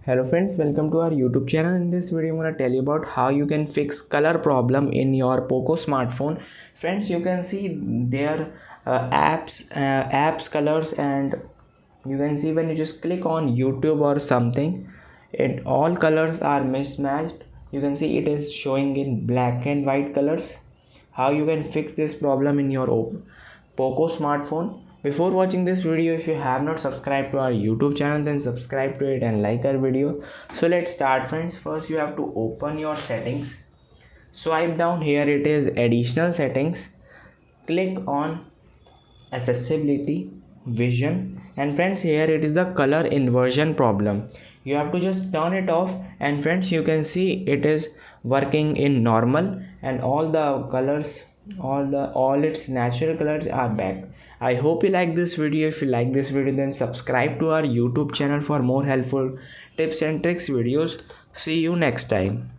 Hello friends, welcome to our YouTube channel. In this video I'm going to tell you about how you can fix color problem in your POCO smartphone. Friends, you can see their apps colors, and you can see when you just click on YouTube or something, it all colors are mismatched. You can see it is showing in black and white colors. How you can fix this problem in your POCO smartphone? Before watching this video, if you have not subscribed to our YouTube channel, then subscribe to it and like our video. So let's start, friends. First you have to open your settings, swipe down, here it is additional settings, click on accessibility, vision, and friends, here it is the color inversion problem. You have to just turn it off, and friends, you can see it is working in normal and all the colors, all its natural colors are back. I hope you like this video. If you like this video, then subscribe to our YouTube channel for more helpful tips and tricks videos. See you next time.